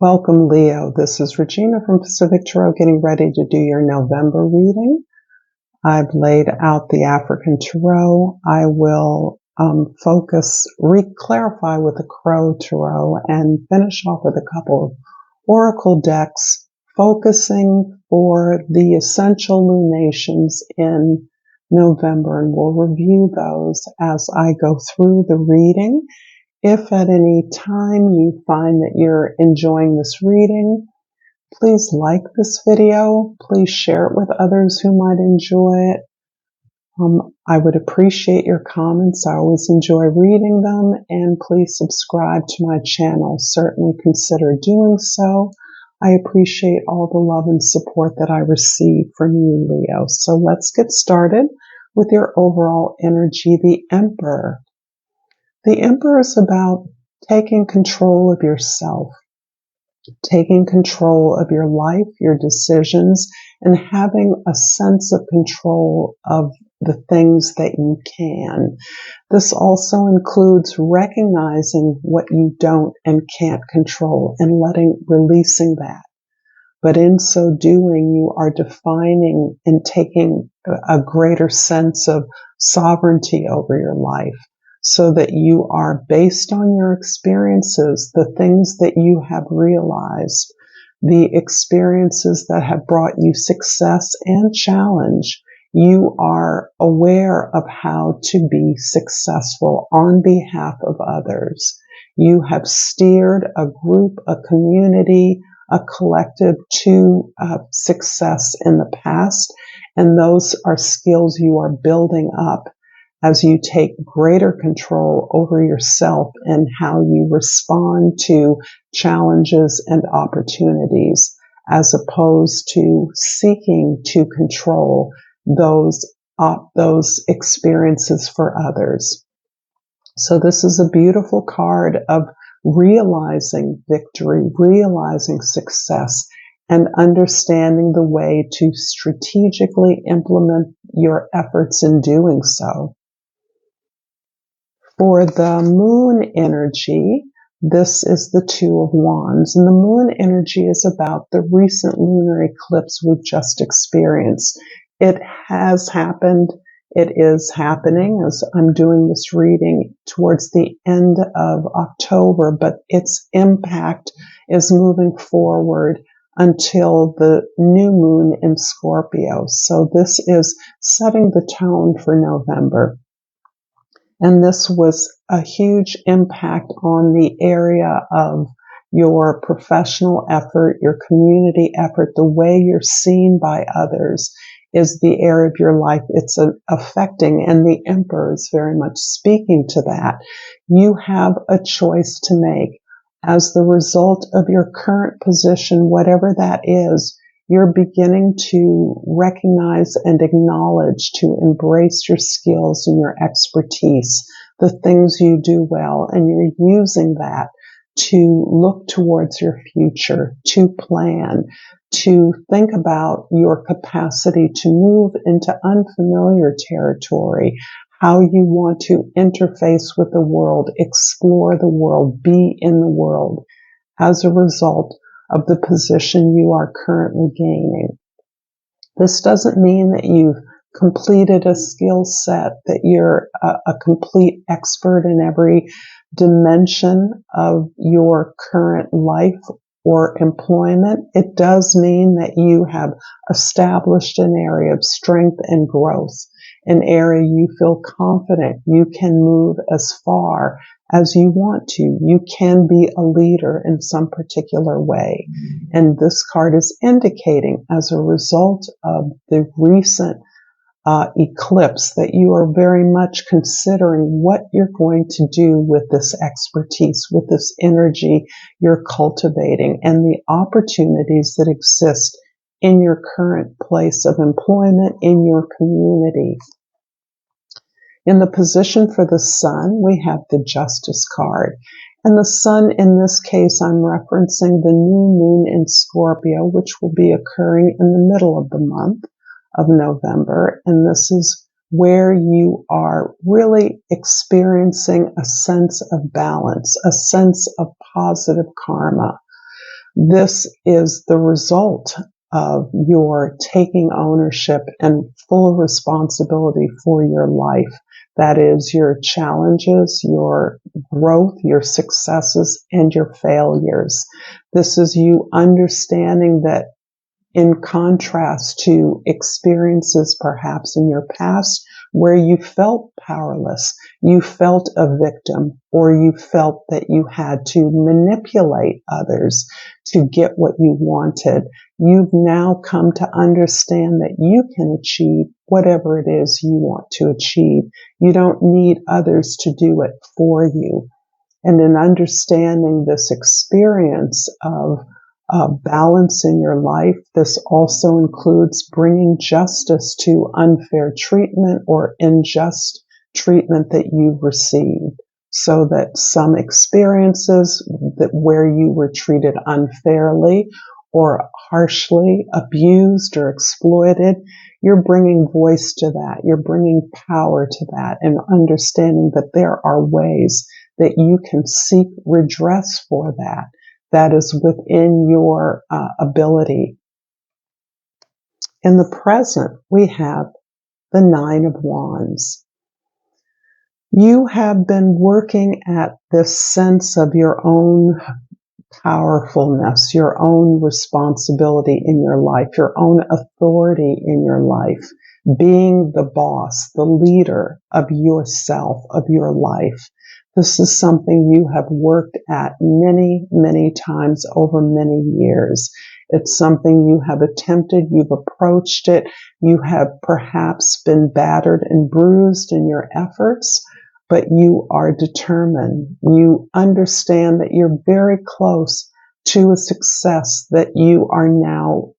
Welcome, Leo. This is Regina from Pacific Tarot getting ready to do your November reading. I've laid out the African Tarot. I will clarify with the Crow Tarot and finish off with a couple of Oracle decks, focusing for the essential lunations in November, and we'll review those as I go through the reading. If at any time you find that you're enjoying this reading, please like this video. Please share it with others who might enjoy it. I would appreciate your comments. I always enjoy reading them. And please subscribe to my channel. Certainly consider doing so. I appreciate all the love and support that I receive from you, Leo. So let's get started with your overall energy, the Emperor. The Emperor is about taking control of yourself, taking control of your life, your decisions, and having a sense of control of the things that you can. This also includes recognizing what you don't and can't control and releasing that. But in so doing, you are defining and taking a greater sense of sovereignty over your life, so that you are, based on your experiences, the things that you have realized, the experiences that have brought you success and challenge, you are aware of how to be successful on behalf of others. You have steered a group, a community, a collective to success in the past, and those are skills you are building up as you take greater control over yourself and how you respond to challenges and opportunities, as opposed to seeking to control those experiences for others. So this is a beautiful card of realizing victory, realizing success, and understanding the way to strategically implement your efforts in doing so. For the moon energy, this is the Two of Wands, and the moon energy is about the recent lunar eclipse we've just experienced. It has happened. It is happening as I'm doing this reading towards the end of October, but its impact is moving forward until the new moon in Scorpio. So this is setting the tone for November. And this was a huge impact on the area of your professional effort, your community effort, the way you're seen by others is the area of your life it's affecting, and the Emperor is very much speaking to that. You have a choice to make. As the result of your current position, whatever that is, you're beginning to recognize and acknowledge, to embrace your skills and your expertise, the things you do well, and you're using that to look towards your future, to plan, to think about your capacity to move into unfamiliar territory, how you want to interface with the world, explore the world, be in the world as a result of the position you are currently gaining. This doesn't mean that you've completed a skill set, that you're a complete expert in every dimension of your current life or employment. It does mean that you have established an area of strength and growth, an area you feel confident you can move as far as you want to. You can be a leader in some particular way. And this card is indicating, as a result of the recent eclipse, that you are very much considering what you're going to do with this expertise, with this energy you're cultivating, and the opportunities that exist in your current place of employment, in your community. In the position for the Sun, we have the Justice card. And the Sun, in this case, I'm referencing the new moon in Scorpio, which will be occurring in the middle of the month of November. And this is where you are really experiencing a sense of balance, a sense of positive karma. This is the result of your taking ownership and full responsibility for your life. That is your challenges, your growth, your successes, and your failures. This is you understanding that, in contrast to experiences perhaps in your past where you felt powerless, you felt a victim, or you felt that you had to manipulate others to get what you wanted, you've now come to understand that you can achieve whatever it is you want to achieve. You don't need others to do it for you. And in understanding this experience of balance in your life, this also includes bringing justice to unfair treatment or unjust treatment that you've received, so that some experiences that where you were treated unfairly or harshly, abused or exploited, you're bringing voice to that, you're bringing power to that, and understanding that there are ways that you can seek redress for that. That is within your ability. In the present, we have the Nine of Wands. You have been working at this sense of your own powerfulness, your own responsibility in your life, your own authority in your life, being the boss, the leader of yourself, of your life. This is something you have worked at many, many times over many years. It's something you have attempted, you've approached it, you have perhaps been battered and bruised in your efforts, but you are determined. You understand that you're very close to a success that you are now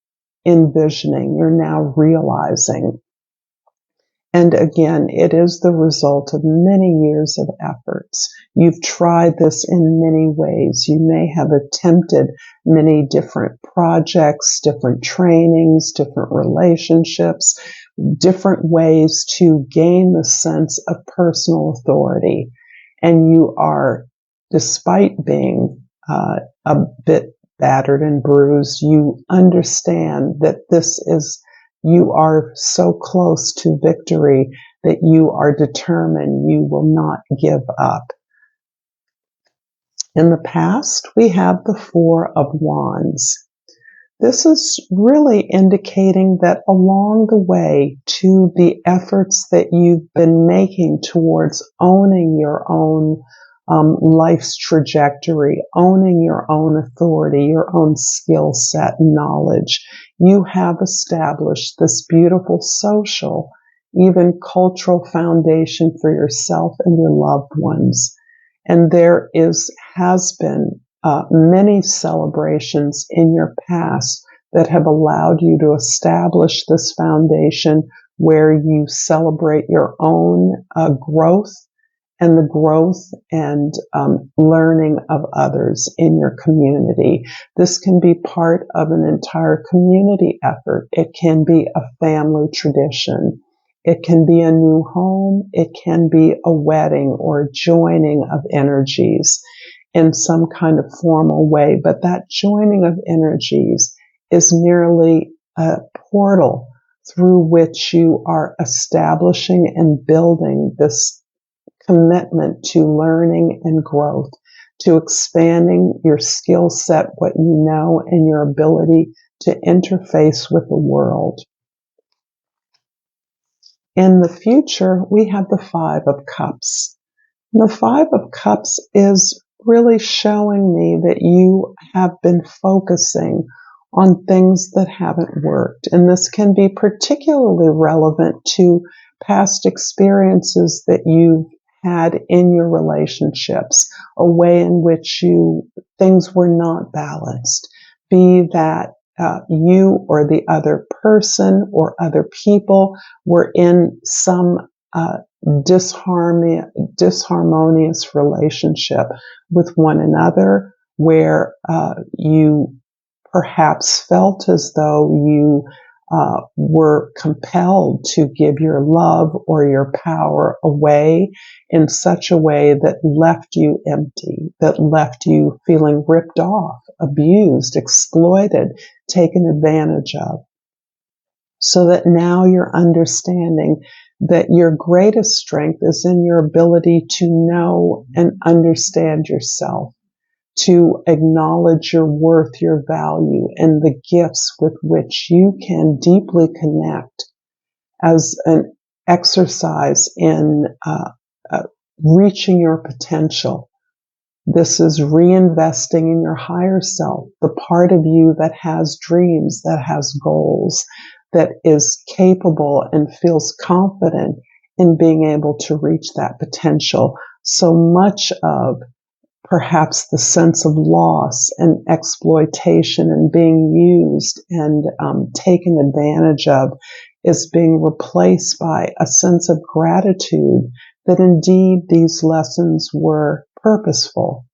envisioning, you're now realizing. And again, it is the result of many years of efforts. You've tried this in many ways. You may have attempted many different projects, different trainings, different relationships, different ways to gain the sense of personal authority. And you are, despite being a bit battered and bruised, you understand that you are so close to victory that you are determined you will not give up. In the past, we have the Four of Wands. This is really indicating that along the way to the efforts that you've been making towards owning your own life's trajectory, owning your own authority, your own skill set and knowledge, you have established this beautiful social, even cultural foundation for yourself and your loved ones. And there has been many celebrations in your past that have allowed you to establish this foundation where you celebrate your own growth and the growth and learning of others in your community. This can be part of an entire community effort. It can be a family tradition. It can be a new home. It can be a wedding or a joining of energies in some kind of formal way. But that joining of energies is merely a portal through which you are establishing and building this commitment to learning and growth, to expanding your skill set, what you know, and your ability to interface with the world. In the future, we have the Five of Cups. And the Five of Cups is really showing me that you have been focusing on things that haven't worked. And this can be particularly relevant to past experiences that you've had in your relationships, a way in which things were not balanced, be that you or the other person or other people were in some disharmonious relationship with one another, where you perhaps felt as though you were compelled to give your love or your power away in such a way that left you empty, that left you feeling ripped off, abused, exploited, taken advantage of. So that now you're understanding that your greatest strength is in your ability to know and understand yourself, to acknowledge your worth, your value, and the gifts with which you can deeply connect as an exercise in reaching your potential. This is reinvesting in your higher self, the part of you that has dreams, that has goals, that is capable and feels confident in being able to reach that potential. So much of perhaps the sense of loss and exploitation and being used and taken advantage of is being replaced by a sense of gratitude that indeed these lessons were purposeful.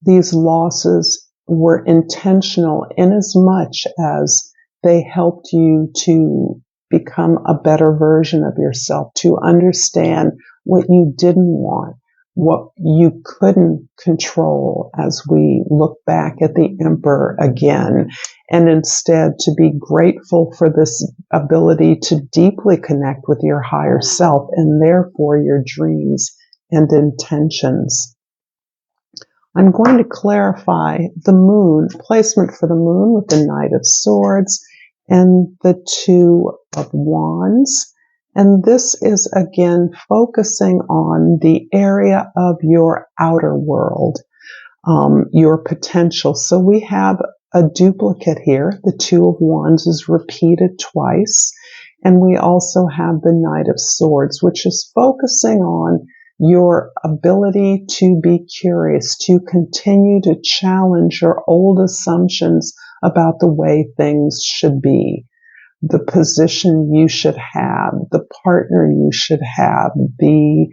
These losses were intentional in as much as they helped you to become a better version of yourself, to understand what you didn't want, what you couldn't control as we look back at the Emperor again, and instead to be grateful for this ability to deeply connect with your higher self and therefore your dreams and intentions. I'm going to clarify the moon, placement for the moon with the Knight of Swords and the Two of Wands. And this is again focusing on the area of your outer world, your potential. So we have a duplicate here. The Two of Wands is repeated twice. And we also have the Knight of Swords, which is focusing on your ability to be curious, to continue to challenge your old assumptions about the way things should be, the position you should have, the partner you should have, the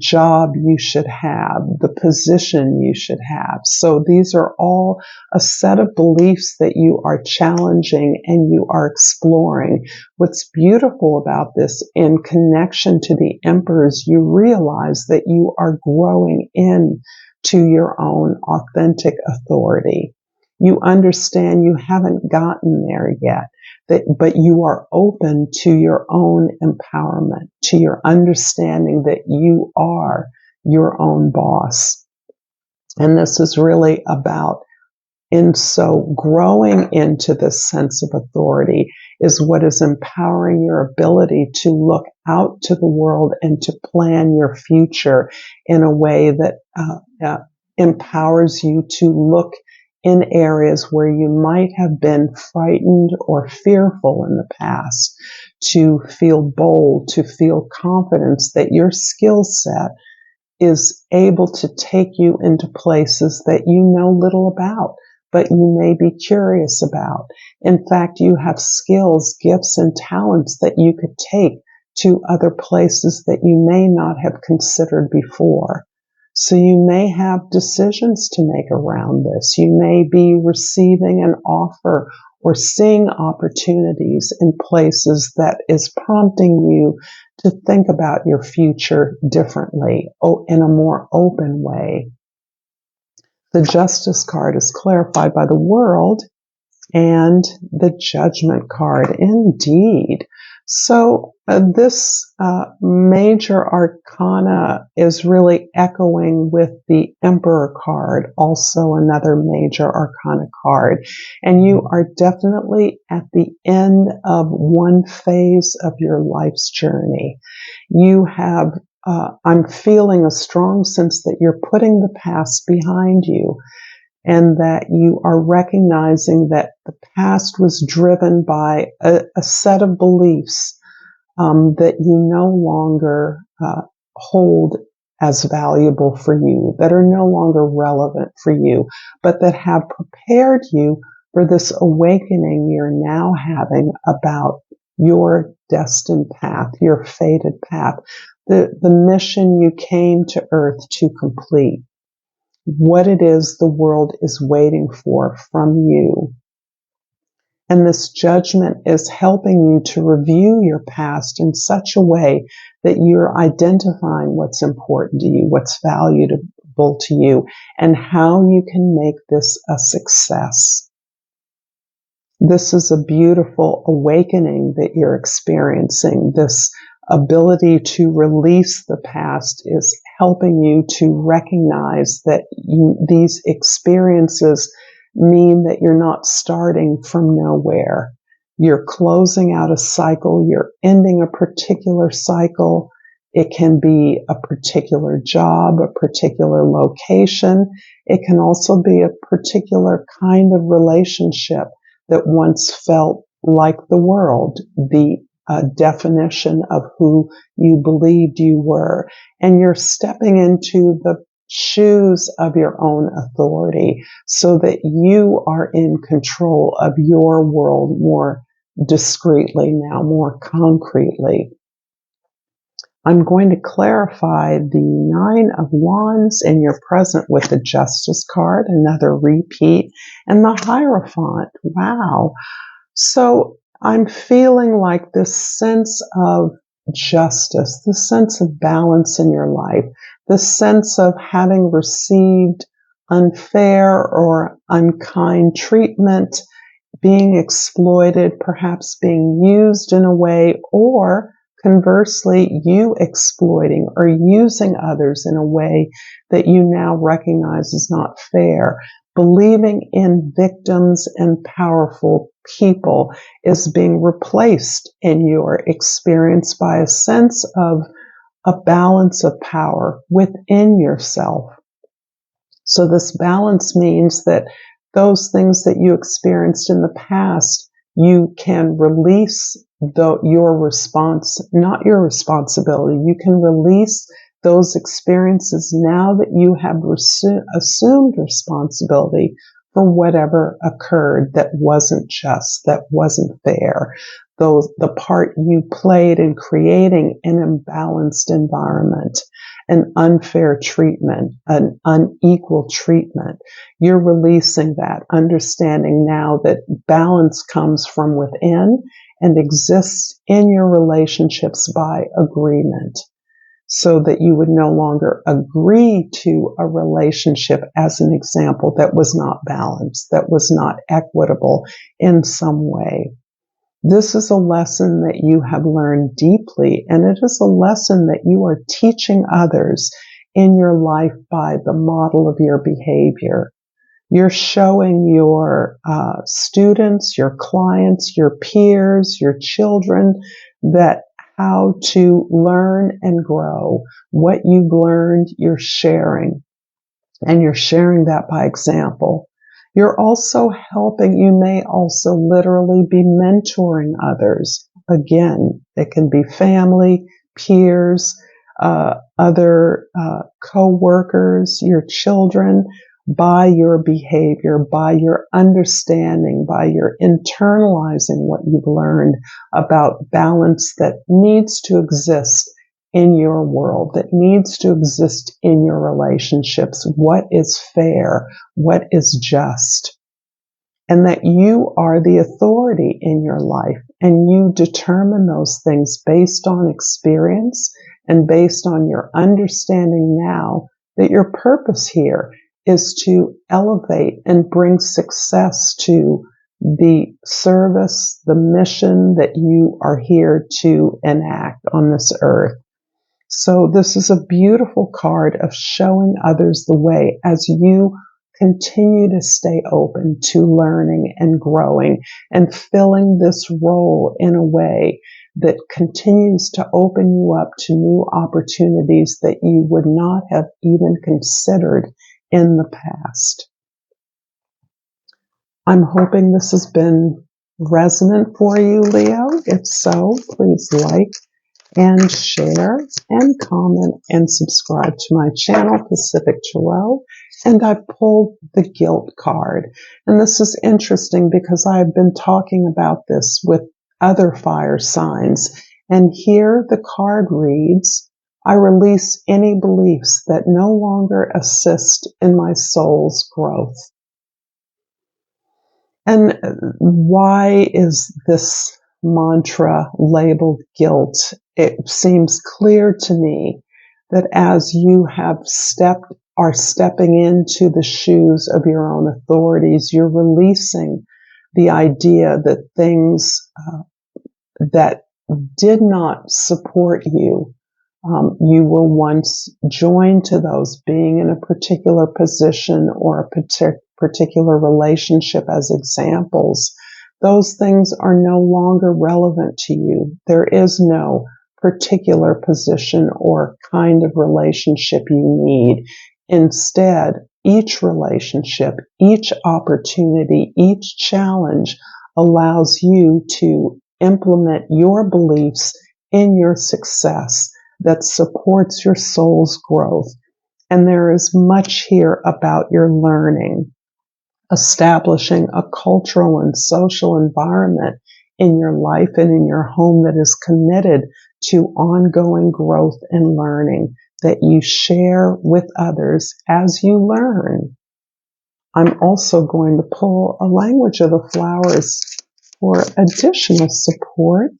job you should have, the position you should have. So these are all a set of beliefs that you are challenging and you are exploring. What's beautiful about this, in connection to the Emperors, you realize that you are growing into your own authentic authority. You understand you haven't gotten there yet. But you are open to your own empowerment, to your understanding that you are your own boss. And this is really about, and so growing into this sense of authority is what is empowering your ability to look out to the world and to plan your future in a way that empowers you to look in areas where you might have been frightened or fearful in the past, to feel bold, to feel confidence that your skill set is able to take you into places that you know little about, but you may be curious about. In fact, you have skills, gifts, and talents that you could take to other places that you may not have considered before. So you may have decisions to make around this. You may be receiving an offer or seeing opportunities in places that is prompting you to think about your future differently, in a more open way. The Justice card is clarified by the World and the Judgment card. Indeed. So this major arcana is really echoing with the Emperor card, also another major arcana card. And you are definitely at the end of one phase of your life's journey. You have, I'm feeling a strong sense that you're putting the past behind you, and that you are recognizing that the past was driven by a set of beliefs that you no longer hold as valuable for you, that are no longer relevant for you, but that have prepared you for this awakening you're now having about your destined path, your fated path, the mission you came to Earth to complete, what it is the world is waiting for from you. And this judgment is helping you to review your past in such a way that you're identifying what's important to you, what's valuable to you, and how you can make this a success. This is a beautiful awakening that you're experiencing. This ability to release the past is helping you to recognize that these experiences mean that you're not starting from nowhere. You're closing out a cycle. You're ending a particular cycle. It can be a particular job, a particular location. It can also be a particular kind of relationship that once felt like the world, the definition of who you believed you were. And you're stepping into the shoes of your own authority so that you are in control of your world more discreetly now, more concretely. I'm going to clarify the Nine of Wands, and you're present with the Justice card, another repeat, and the Hierophant. Wow. So I'm feeling like this sense of justice, the sense of balance in your life, the sense of having received unfair or unkind treatment, being exploited, perhaps being used in a way, or conversely, you exploiting or using others in a way that you now recognize is not fair. Believing in victims and powerful people is being replaced in your experience by a sense of a balance of power within yourself. So this balance means that those things that you experienced in the past, you can release your response, not your responsibility. You can release those experiences now that you have assumed responsibility for whatever occurred that wasn't just, that wasn't fair. The part you played in creating an imbalanced environment, an unfair treatment, an unequal treatment. You're releasing that, understanding now that balance comes from within and exists in your relationships by agreement, so that you would no longer agree to a relationship, as an example, that was not balanced, that was not equitable in some way. This is a lesson that you have learned deeply, and it is a lesson that you are teaching others in your life by the model of your behavior. You're showing your students, your clients, your peers, your children that how to learn and grow. What you've learned, you're sharing, and you're sharing that by example. You're also helping, you may also literally be mentoring others. Again, it can be family, peers, other co-workers, your children, by your behavior, by your understanding, by your internalizing what you've learned about balance that needs to exist in your world, that needs to exist in your relationships, what is fair, what is just, and that you are the authority in your life, and you determine those things based on experience and based on your understanding now that your purpose here is to elevate and bring success to the service, the mission that you are here to enact on this earth. So this is a beautiful card of showing others the way as you continue to stay open to learning and growing and filling this role in a way that continues to open you up to new opportunities that you would not have even considered in the past. I'm hoping this has been resonant for you, Leo. If so, please like and share and comment and subscribe to my channel, Pacific Tarot. And I've pulled the guilt card. And this is interesting because I've been talking about this with other fire signs. And here the card reads, I release any beliefs that no longer assist in my soul's growth. And why is this mantra labeled guilt? It seems clear to me that as you are stepping into the shoes of your own authorities, you're releasing the idea that things that did not support you, you were once joined to those, being in a particular position or a particular relationship as examples. Those things are no longer relevant to you. There is no particular position or kind of relationship you need. Instead, each relationship, each opportunity, each challenge allows you to implement your beliefs in your success that supports your soul's growth. And there is much here about your learning, establishing a cultural and social environment in your life and in your home that is committed to ongoing growth and learning that you share with others as you learn. I'm also going to pull a language of the flowers for additional support.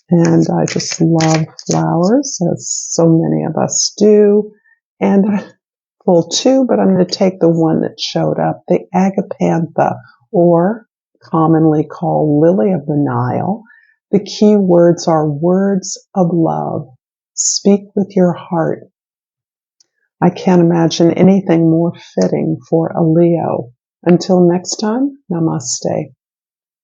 And I just love flowers, as so many of us do. And I pulled two, but I'm going to take the one that showed up, the agapantha, or commonly called lily of the Nile. The key words are words of love. Speak with your heart. I can't imagine anything more fitting for a Leo. Until next time, namaste.